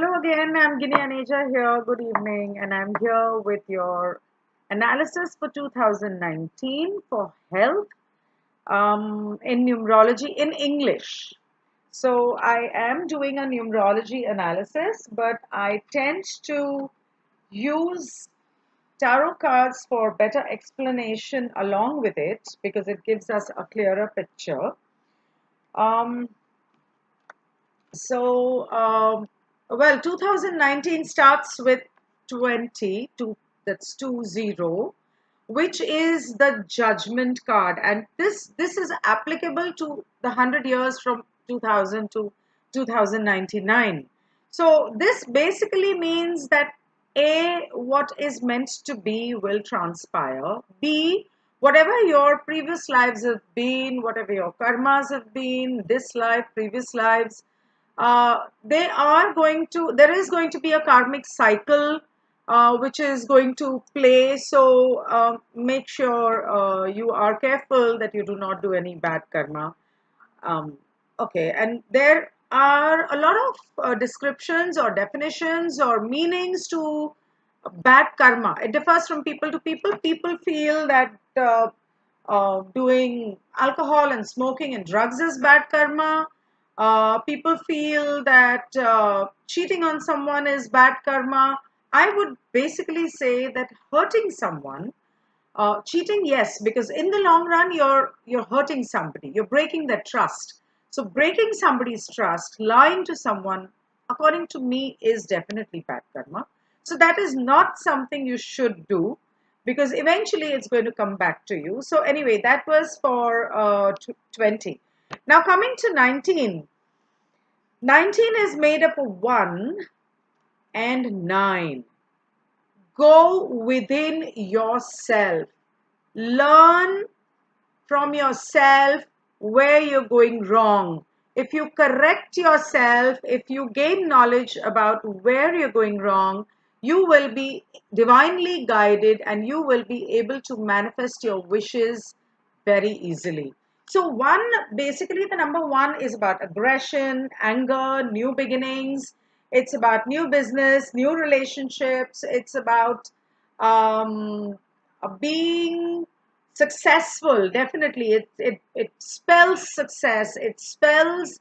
Hello again, I'm Ginni Aneja here. Good evening, and I'm here with your analysis for 2019 for health in numerology in English. So, I am doing a numerology analysis, but I tend to use tarot cards for better explanation along with it because it gives us a clearer picture. Um, So, well, 2019 starts with 20, that's 20, which is the judgment card. And this is applicable to the 100 years from 2000 to 2099. So, this basically means that A, what is meant to be will transpire. B, whatever your previous lives have been, whatever your karmas have been, this life, previous lives, there is going to be a karmic cycle which is going to play. So make sure you are careful that you do not do any bad karma. Okay, and there are a lot of descriptions or definitions or meanings to bad karma. It differs from people to people. People feel that doing alcohol and smoking and drugs is bad karma. People feel that cheating on someone is bad karma. I would basically say that hurting someone, cheating, yes, because in the long run you're hurting somebody, you're breaking their trust. So breaking somebody's trust, lying to someone, according to me, is definitely bad karma. So that is not something you should do because eventually it's going to come back to you. So anyway, that was for 20. Now coming to 19. 19 is made up of 1 and 9. Go within yourself. Learn from yourself where you're going wrong. If you correct yourself, if you gain knowledge about where you're going wrong, you will be divinely guided and you will be able to manifest your wishes very easily. So, basically, the number 1 is about aggression, anger, new beginnings. It's about new business, new relationships. It's about being successful. Definitely, it spells success. It spells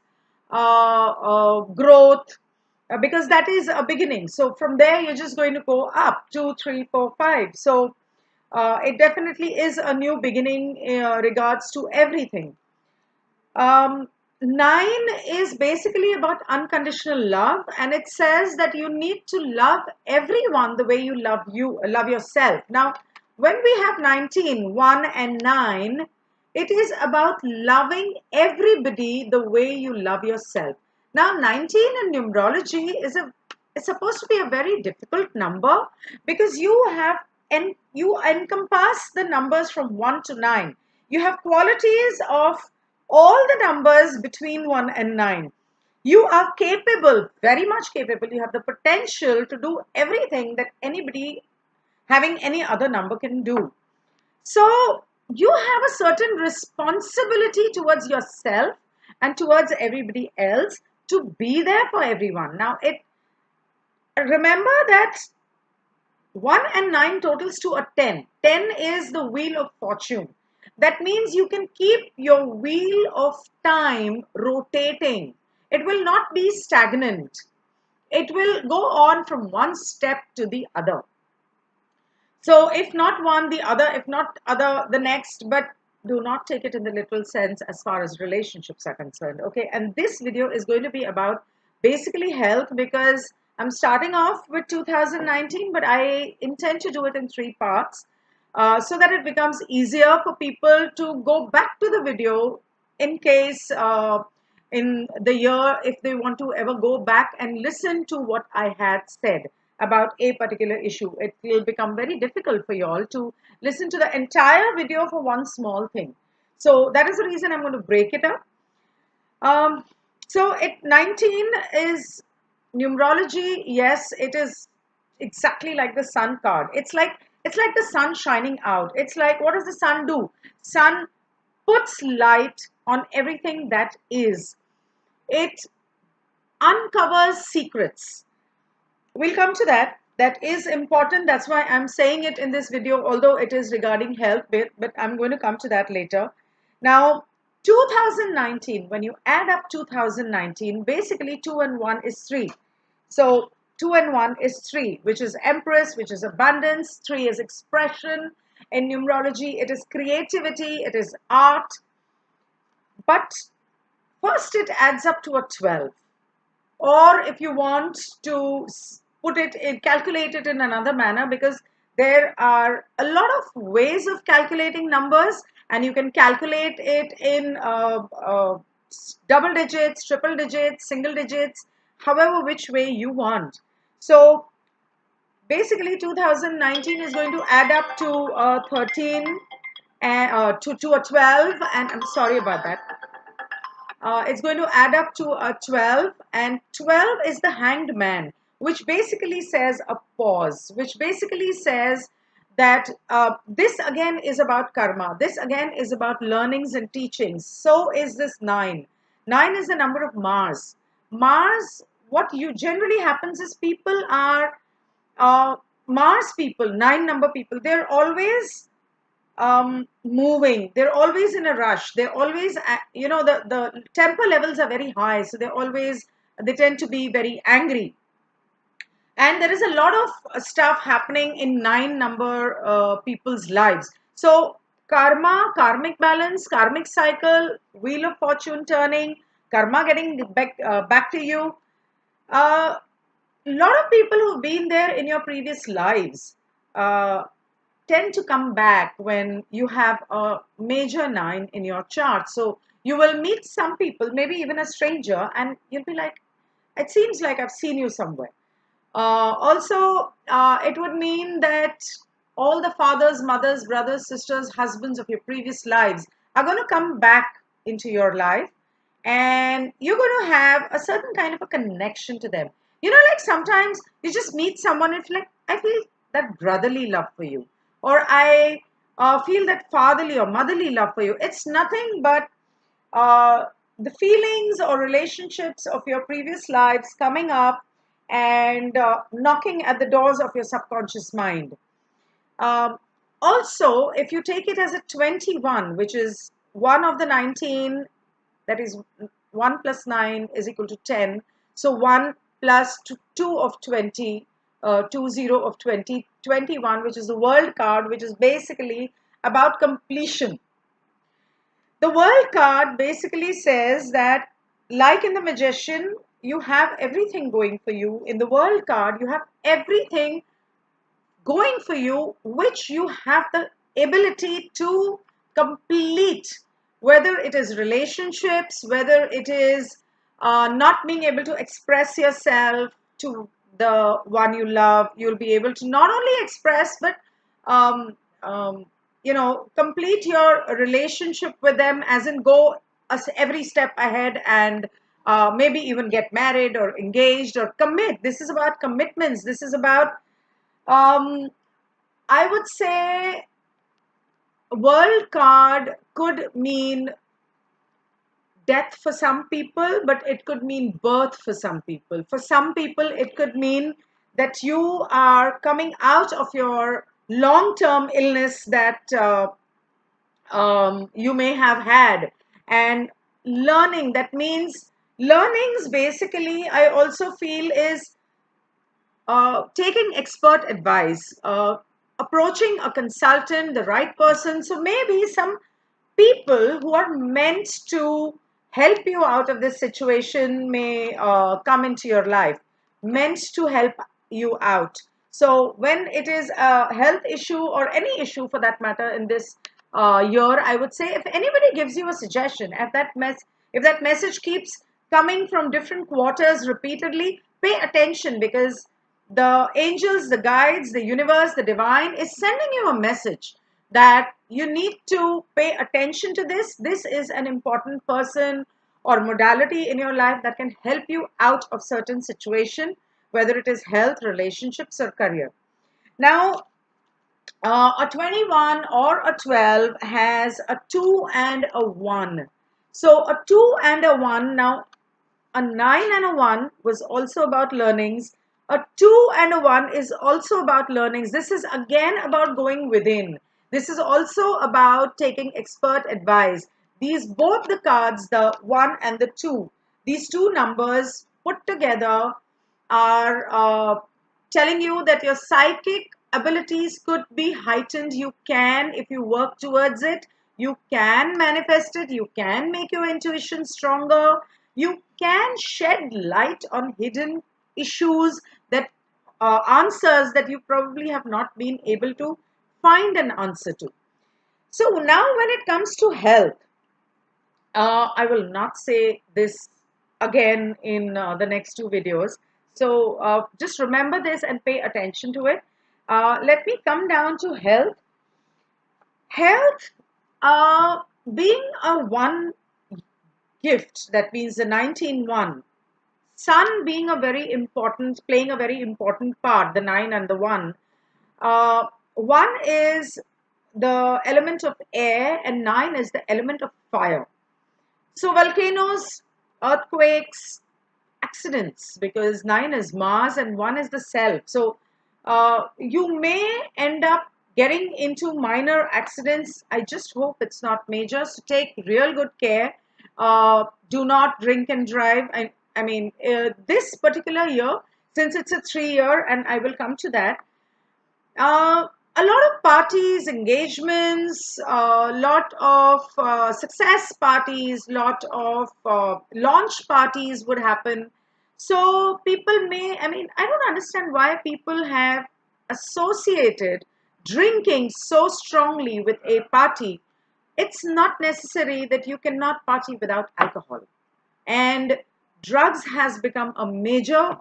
growth because that is a beginning. So from there, you're just going to go up 2, 3, 4, 5. So it definitely is a new beginning regards to everything. Um, 9 is basically about unconditional love, and it says that you need to love everyone the way you love yourself. Now, when we have 19, 1 and 9, it is about loving everybody the way you love yourself. Now, 19 in numerology is supposed to be a very difficult number because you encompass the numbers from 1 to 9. You have qualities of all the numbers between 1 and 9. You are capable, very much capable. You have the potential to do everything that anybody having any other number can do. So you have a certain responsibility towards yourself and towards everybody else to be there for everyone. Now, remember that 1 and 9 totals to a 10. 10 is the wheel of fortune. That means you can keep your wheel of time rotating. It will not be stagnant. It will go on from one step to the other. So if not one, the other, if not other, the next, but do not take it in the literal sense as far as relationships are concerned. Okay, and this video is going to be about basically health because I'm starting off with 2019, but I intend to do it in 3 parts so that it becomes easier for people to go back to the video in case in the year if they want to ever go back and listen to what I had said about a particular issue. It will become very difficult for you all to listen to the entire video for one small thing. So that is the reason I'm going to break it up. Um, so 19 is numerology. Yes, it is exactly like the sun card. It's like the sun shining out. It's like, what does the sun do? Sun puts light on everything that is. It uncovers secrets. We'll come to that. That is important. That's why I'm saying it in this video, although it is regarding health bit, but I'm going to come to that later. Now, 2019, when you add up 2019, basically 2 and 1 is 3. So 2 and 1 is 3, which is Empress, which is abundance. 3 is expression. In numerology, it is creativity, it is art. But first, it adds up to a 12. Or if you want to put it in, calculate it in another manner, because there are a lot of ways of calculating numbers, and you can calculate it in double digits, triple digits, single digits, however which way you want. So basically 2019 is going to add up to 13 and to a 12, and I'm sorry about that. It's going to add up to a 12, and 12 is the hanged man, which basically says a pause, which basically says that this again is about karma. This again is about learnings and teachings. So is this 9. 9 is the number of Mars. Mars, what you generally happens is people are Mars people, 9 number people, they're always moving. They're always in a rush. They're always, the temper levels are very high. So they tend to be very angry. And there is a lot of stuff happening in 9 number people's lives. So karma, karmic balance, karmic cycle, wheel of fortune turning, karma getting back to you. A lot of people who've been there in your previous lives tend to come back when you have a major 9 in your chart. So you will meet some people, maybe even a stranger, and you'll be like, it seems like I've seen you somewhere. It would mean that all the fathers, mothers, brothers, sisters, husbands of your previous lives are going to come back into your life, and you're going to have a certain kind of a connection to them. Like sometimes you just meet someone and feel like, I feel that brotherly love for you, or I feel that fatherly or motherly love for you. It's nothing but uh, the feelings or relationships of your previous lives coming up and knocking at the doors of your subconscious mind. Um, Also, if you take it as a 21, which is one of the 19, that is 1 plus 9 is equal to 10. So 1 plus 2 of 20, 20 of 20, 21, which is the world card, which is basically about completion. The world card basically says that, like in the magician, you have everything going for you. In the world card, you have everything going for you, which you have the ability to complete, whether it is relationships, whether it is not being able to express yourself to the one you love. You'll be able to not only express, but um, um, complete your relationship with them, as in go every step ahead, and maybe even get married or engaged or commit. This is about commitments. This is about um, I would say world card could mean death for some people, but it could mean birth for some people. For some people, it could mean that you are coming out of your long-term illness that you may have had, and learning. That means learnings basically, I also feel, is taking expert advice, approaching a consultant, the right person. So maybe some people who are meant to help you out of this situation may come into your life, meant to help you out. So when it is a health issue, or any issue for that matter in this year, I would say, if anybody gives you a suggestion, if that message keeps coming from different quarters repeatedly, pay attention, because the angels, the guides, the universe, the divine is sending you a message that you need to pay attention to this. This is an important person or modality in your life that can help you out of certain situation, whether it is health, relationships, or career. Now, a 21 or a 12 has a 2 and a 1. So a 2 and a 1, now a 9 and a 1 was also about learnings. A 2 and a 1 is also about learnings. This is again about going within. This is also about taking expert advice. These both the cards, the 1 and the 2, these two numbers put together are telling you that your psychic abilities could be heightened. You can, if you work towards it, you can manifest it, you can make your intuition stronger, you can shed light on hidden issues, that answers that you probably have not been able to find an answer to. So now when it comes to health, I will not say this again in the next two videos. So just remember this and pay attention to it. Let me come down to health. Health, uh, being a one gift, that means the 19-1. Sun being a very important, playing a very important part, the 9 and the 1. 1 is the element of air and 9 is the element of fire. So volcanoes, earthquakes, accidents, because 9 is Mars and 1 is the self. So you may end up getting into minor accidents. I just hope it's not major. So take real good care. Do not drink and drive. I mean, this particular year, since it's a 3 year, and I will come to that, a lot of parties, engagements, a lot of success parties, lot of launch parties would happen. So people may, I mean, I don't understand why people have associated drinking so strongly with a party. It's not necessary that you cannot party without alcohol. And drugs has become a major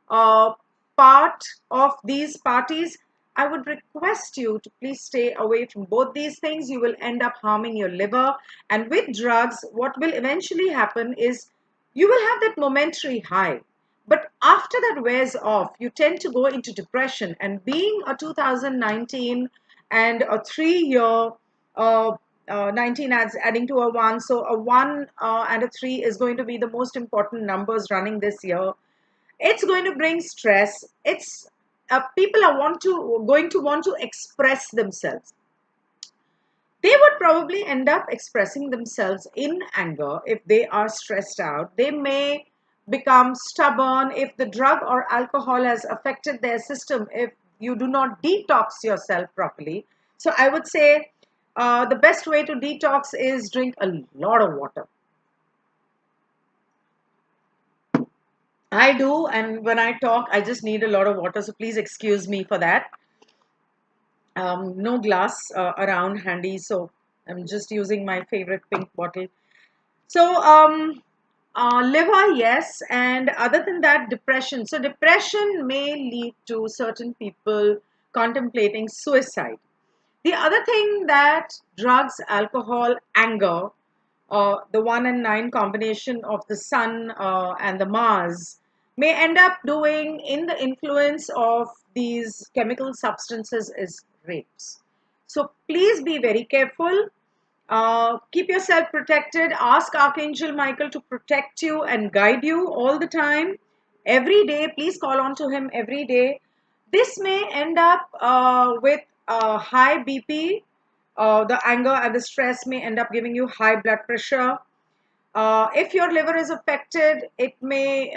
uh, part of these parties. I would request you to please stay away from both these things. You will end up harming your liver. And with drugs, what will eventually happen is you will have that momentary high. But after that wears off, you tend to go into depression. And being a 2019 and a 3 year, 19 adds adding to a 1, so a 1 and a 3 is going to be the most important numbers running this year. It's going to bring stress. It's people are going to want to express themselves. They would probably end up expressing themselves in anger if they are stressed out. They may become stubborn if the drug or alcohol has affected their system, if you do not detox yourself properly. So I would say the best way to detox is drink a lot of water. I do, and when I talk, I just need a lot of water, so please excuse me for that. No glass around handy, so I'm just using my favorite pink bottle. So, liver, yes, and other than that, depression. So, depression may lead to certain people contemplating suicide. The other thing that drugs, alcohol, anger, the 1 and 9 combination of the Sun and the Mars may end up doing in the influence of these chemical substances is rapes. So please be very careful. Keep yourself protected. Ask Archangel Michael to protect you and guide you all the time. Every day, please call on to him every day. This may end up with high BP. The anger and the stress may end up giving you high blood pressure. If your liver is affected, it may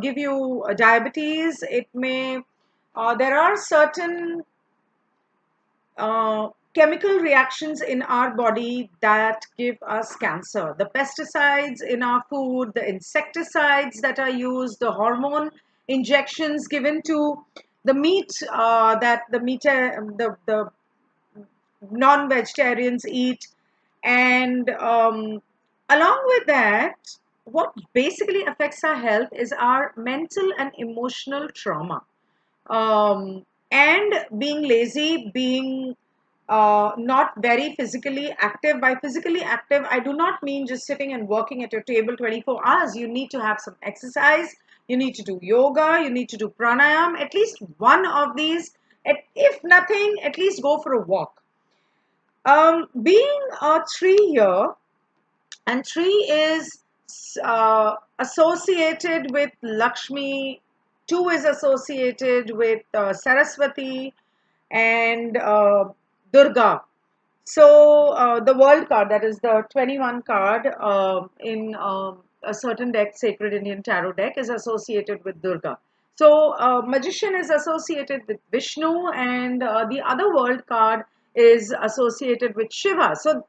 give you diabetes. It may, there are certain chemical reactions in our body that give us cancer. The pesticides in our food, the insecticides that are used, the hormone injections given to the meat that the non-vegetarians eat. And along with that, what basically affects our health is our mental and emotional trauma. And being lazy, being not very physically active. By physically active, I do not mean just sitting and working at your table 24 hours. You need to have some exercise. You need to do yoga. You need to do pranayam. At least one of these. If nothing, at least go for a walk. Being a 3 year, and 3 is associated with Lakshmi 2 is associated with Saraswati and Durga. So the world card, that is the 21 card in a certain deck, Sacred Indian Tarot deck, is associated with Durga. So magician is associated with Vishnu, and the other world card is associated with Shiva. So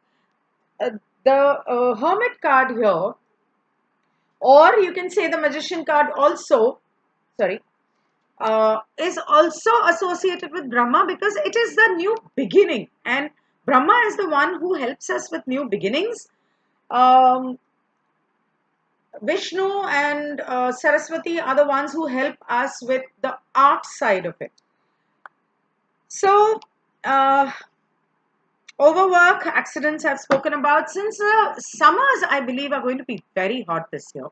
uh, the hermit card here, or you can say the magician card also, sorry, is also associated with Brahma, because it is the new beginning, and Brahma is the one who helps us with new beginnings. Um, Vishnu and Saraswati are the ones who help us with the art side of it. So, overwork, accidents I've spoken about. Since summers, I believe, are going to be very hot this year.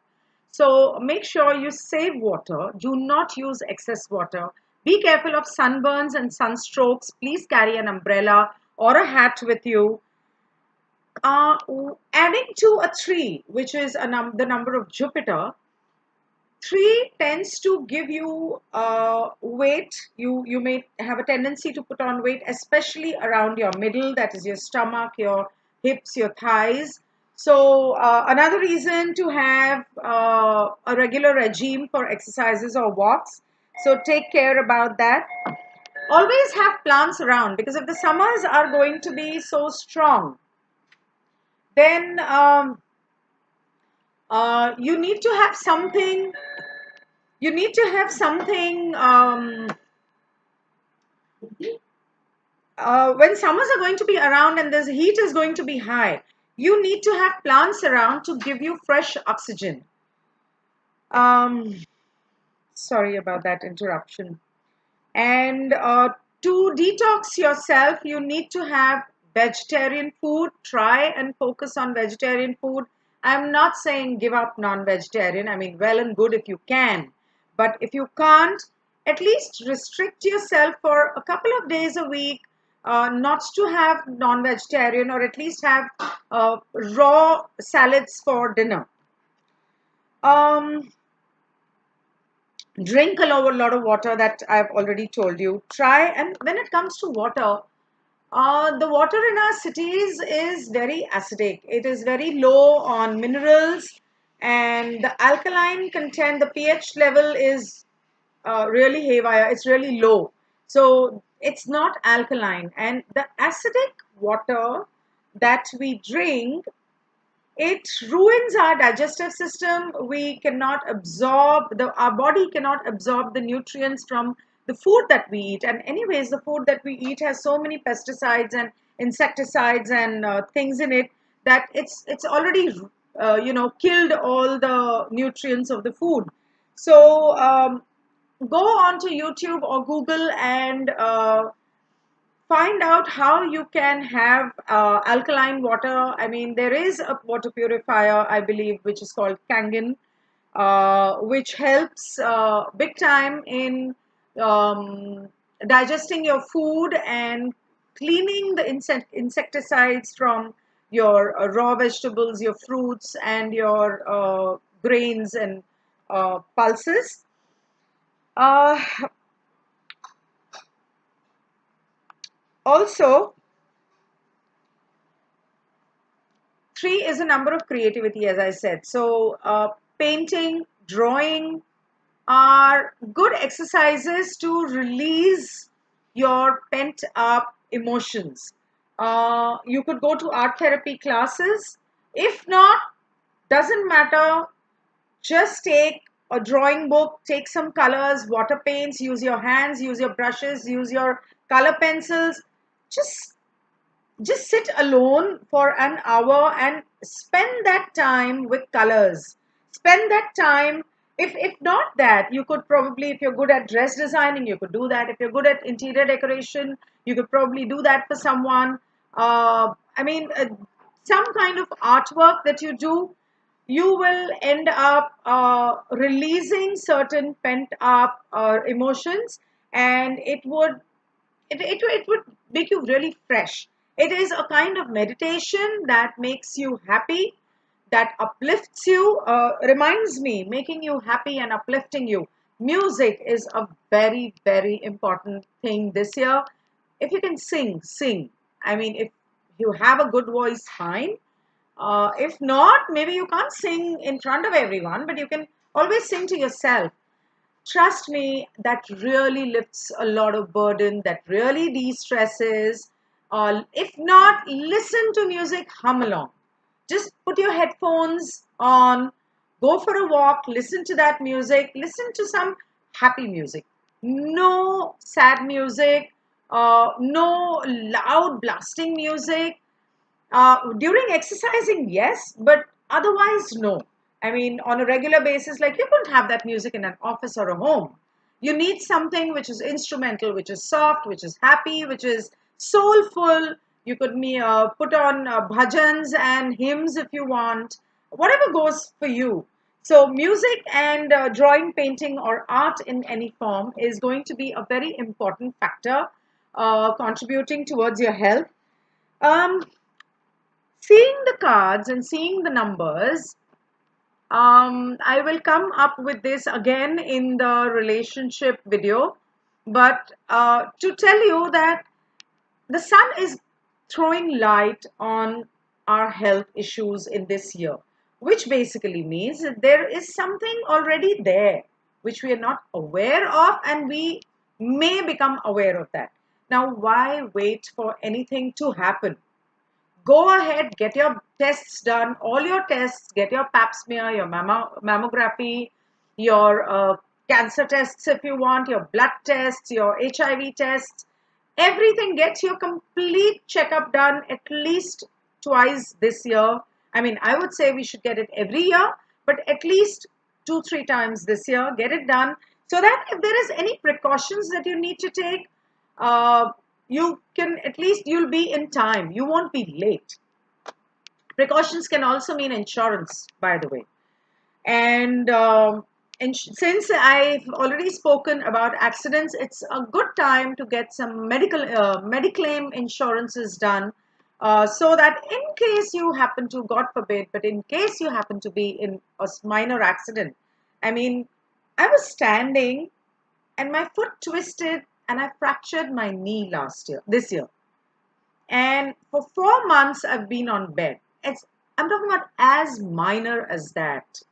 So make sure you save water. Do not use excess water. Be careful of sunburns and sunstrokes. Please carry an umbrella or a hat with you. Uh, Adding to a 3, which is the number of Jupiter, 3 tends to give you weight. You may have a tendency to put on weight, especially around your middle, that is your stomach, your hips, your thighs. So another reason to have a regular regime for exercises or walks. So take care about that. Always have plants around, because if the summers are going to be so strong, then you need to have something. You need to have something. When summers are going to be around and the heat is going to be high, you need to have plants around to give you fresh oxygen. Um, Sorry about that interruption. And to detox yourself, you need to have vegetarian food. Try and focus on vegetarian food. I'm not saying give up non-vegetarian. I mean, well and good if you can. But if you can't, at least restrict yourself for a couple of days a week, not to have non-vegetarian, or at least have raw salads for dinner. Um, Drink lot of water, that I've already told you. Try, and when it comes to water, the water in our cities is very acidic. It is very low on minerals, and the alkaline content, the pH level is really haywire. It's really low. So it's not alkaline. And the acidic water that we drink, it ruins our digestive system. We cannot absorb our body cannot absorb the nutrients from the food that we eat. And anyways, the food that we eat has so many pesticides and insecticides and things in it, that it's already killed all the nutrients of the food. So go on to YouTube or Google and find out how you can have alkaline water. I mean, there is a water purifier, I believe, which is called Kangen, which helps big time in digesting your food and cleaning the insecticides from your raw vegetables, your fruits, and your grains and pulses. Uh, Also, 3 is a number of creativity, as I said. So, painting, drawing are good exercises to release your pent up emotions. You could go to art therapy classes. If not, doesn't matter. Just take a drawing book, take some colors, water paints, use your hands, use your brushes, use your color pencils. Just just sit alone for an hour and spend that time with colors. Spend that time. If not that, you could probably, if you're good at dress designing, you could do that. If you're good at interior decoration, you could probably do that for someone. I mean, some kind of artwork that you do, you will end up releasing certain pent up emotions, and it would make you really fresh. It is a kind of meditation that makes you happy, that uplifts you. Reminds me, making you happy and uplifting you Music is a very, very important thing this year. If you can sing, sing. I mean, if you have a good voice, fine. If not, maybe you can't sing in front of everyone, but you can always sing to yourself. Trust me, that really lifts a lot of burden, that really de-stresses. If not, listen to music, hum along. Just put your headphones on, go for a walk, listen to that music, listen to some happy music. No sad music, no loud blasting music. During exercising, yes, but otherwise, no. I mean, on a regular basis, like you couldn't have that music in an office or a home. You need something which is instrumental, which is soft, which is happy, which is soulful. You could put on bhajans and hymns if you want, whatever goes for you. So, music and drawing, painting, or art in any form is going to be a very important factor contributing towards your health. Um, Seeing the cards and seeing the numbers, I will come up with this again in the relationship video. But to tell you that the sun is throwing light on our health issues in this year, which basically means that there is something already there which we are not aware of, and we may become aware of that. Now, why wait for anything to happen? Go ahead, get your tests done, all your tests, get your pap smear, your mammography, your cancer tests if you want, your blood tests, your HIV tests, everything. Get your complete checkup done at least twice this year. I mean, I would say we should get it every year, but at least 2, 3 times this year, get it done, so that if there is any precautions that you need to take, uh, you can at least, you'll be in time, you won't be late. Precautions can also mean insurance, by the way. And since I've already spoken about accidents, it's a good time to get some mediclaim insurances done, so that in case you happen to, God forbid, but in case you happen to be in a minor accident. I mean, I was standing and my foot twisted and I fractured my knee this year. And for 4 months, I've been on bed. I'm talking about as minor as that.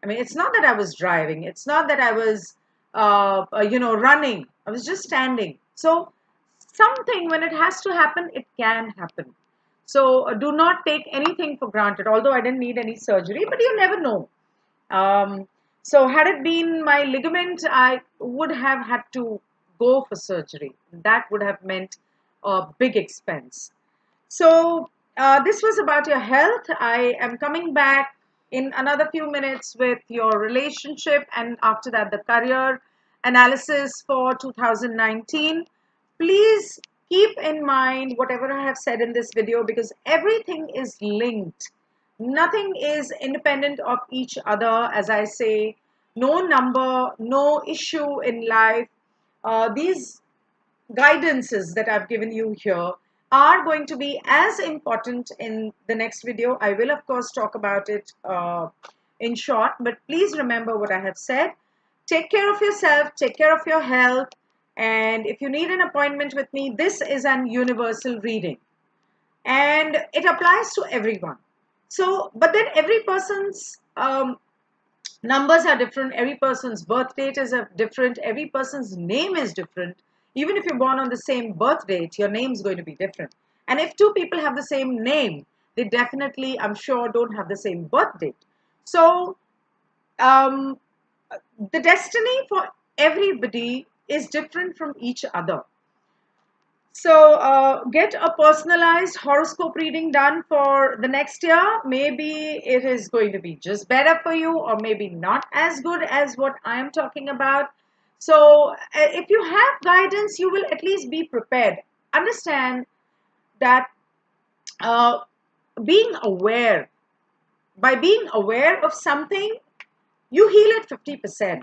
I mean, it's not that I was driving. It's not that I was, running. I was just standing. So something, when it has to happen, it can happen. So do not take anything for granted. Although I didn't need any surgery, but you never know. Um, so had it been my ligament, I would have had to go for surgery. That would have meant a big expense. So this was about your health. I am coming back in another few minutes with your relationship, and after that the career analysis for 2019. Please keep in mind whatever I have said in this video, because everything is linked. Nothing is independent of each other. As I say, no number, no issue in life. These guidances that I've given you here are going to be as important in the next video. I will, of course, talk about it in short, but please remember what I have said. Take care of yourself, take care of your health, and if you need an appointment with me, this is an universal reading and it applies to everyone. So, but then every person's numbers are different, every person's birth date is different, every person's name is different. Even if you're born on the same birth date, your name's going to be different. And if two people have the same name, they definitely, I'm sure, don't have the same birth date. So um, the destiny for everybody is different from each other. So get a personalized horoscope reading done for the next year. Maybe it is going to be just better for you, or maybe not as good as what I am talking about. So if you have guidance, you will at least be prepared. Understand that uh, being aware, by being aware of something, you heal at 50%.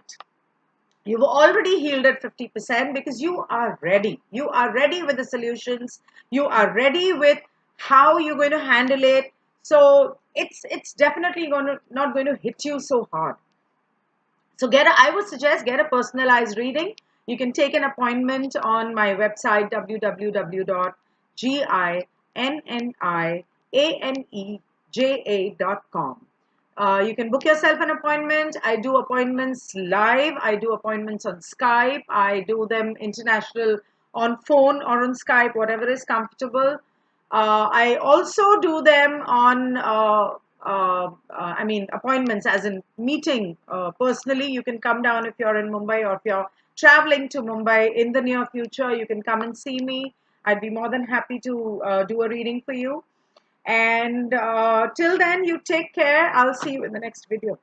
You've already healed at 50% because you are ready. You are ready with the solutions. You are ready with how you're going to handle it. So it's definitely not going to hit you so hard. So I would suggest get a personalized reading. You can take an appointment on my website www.ginnianeja.com. You can book yourself an appointment. I do appointments live. I do appointments on Skype. I do them international on phone or on Skype, whatever is comfortable. I also do them on, I mean, appointments as in meeting personally. You can come down if you're in Mumbai, or if you're traveling to Mumbai in the near future, you can come and see me. I'd be more than happy to do a reading for you. And till then, you take care. I'll see you in the next video.